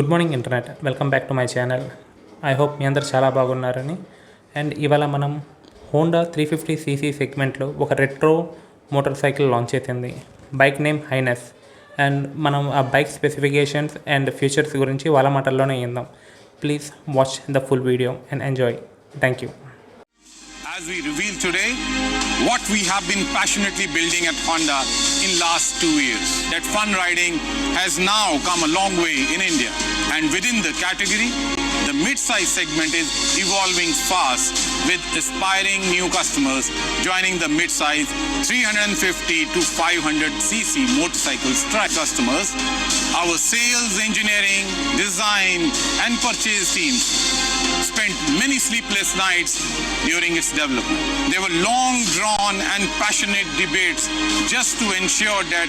Good morning internet. Welcome back to my channel. I hope మీ అందరు చాలా బాగున్నారని. అండ్ ఇవాళ మనం హోండా 350cc సెగ్మెంట్లో ఒక రెట్రో మోటార్ సైకిల్ లాంచ్ అవుతుంది. Bike name highness. అండ్ మనం ఆ బైక్ స్పెసిఫికేషన్స్ అండ్ ఫీచర్స్ గురించి వాళ్ళ మాటల్లోనే విందాం. Please watch the full video and enjoy. Thank you. As we reveal today what we have been passionately building at Honda in last 2 years. That fun riding has now come a long way in India, and within the category, the mid-size segment is evolving fast with aspiring new customers joining the mid-size 350 to 500cc motorcycle customers. Our sales, engineering, design and purchase teams spent many sleepless nights during its development. There were long drawn and passionate debates just to ensure that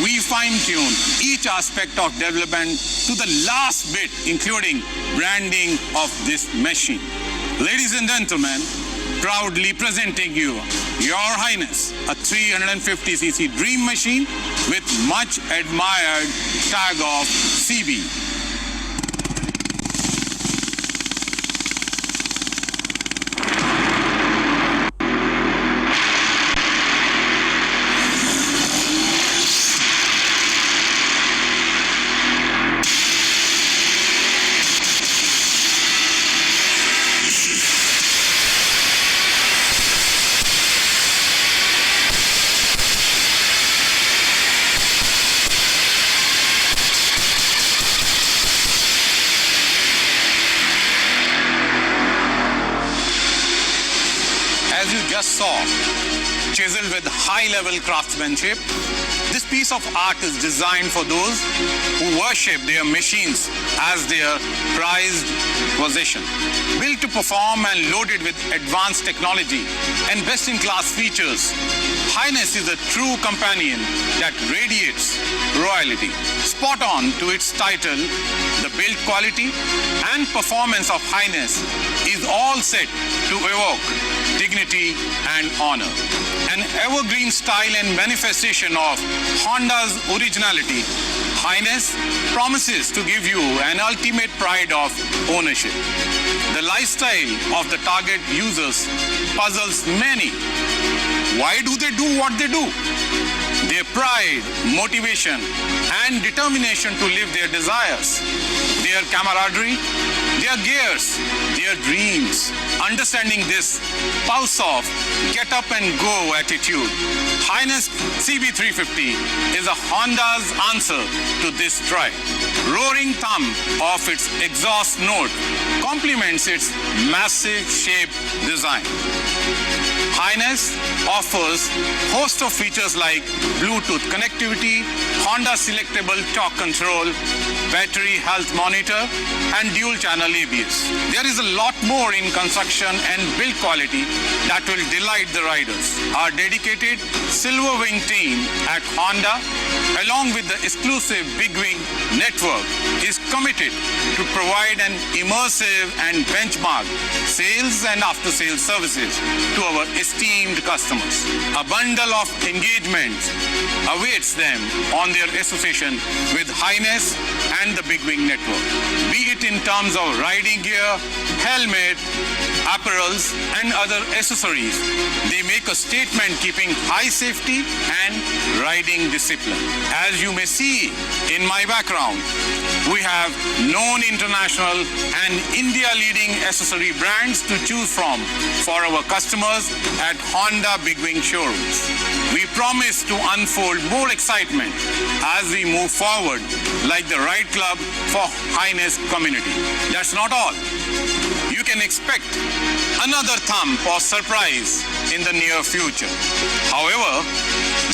we fine-tune each aspect of development to the last bit, including branding of this machine. Ladies and gentlemen, proudly presenting you Your Highness, a 350cc dream machine with much admired tag of CB. As you just saw, chiseled with high-level craftsmanship, this piece of art is designed for those who worship their machines as their prized possession. Built to perform and loaded with advanced technology and best-in-class features, Highness is a true companion that radiates royalty. Spot on to its title, the build quality and performance of Highness is all set to evoke dignity and honor. An evergreen style and manifestation of Honda's originality, Highness promises to give you an ultimate pride of ownership. The lifestyle of the target users puzzles many. Why do they do what they do? Their pride, motivation, and determination to live their desires, their camaraderie, their gears, their dreams. Understanding this pulse of get up and go attitude, Highness CB350 is a Honda's answer to this drive. Roaring thumb of its exhaust note complements its massive shape design. Highness offers host of features like Bluetooth connectivity, Honda selectable torque control, battery health monitor, and dual channel ABS. There is a lot more in construction and build quality that will delight the riders. Our dedicated Silver Wing team at Honda, along with the exclusive Big Wing network, is committed to provide an immersive and benchmark sales and after-sales services to our esteemed customers. A bundle of engagements awaits them on their association with Highness and the Big Wing network. Be it in terms of riding gear, helmet, apparels and other accessories, they make a statement keeping high safety and riding discipline. As you may see in my background, we have known international and India leading accessory brands to choose from for our customers at Honda Big Wing showrooms. We promise to unfold more excitement as we move forward like the Ride Club for Highness community. That's not all. You can expect another thump or surprise in the near future. However,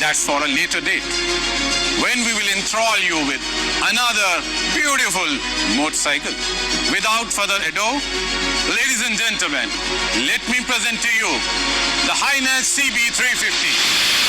that's for a later date, when we will enthrall you with another beautiful motorcycle. Without further ado, ladies and gentlemen, let me present to you the Highness CB350.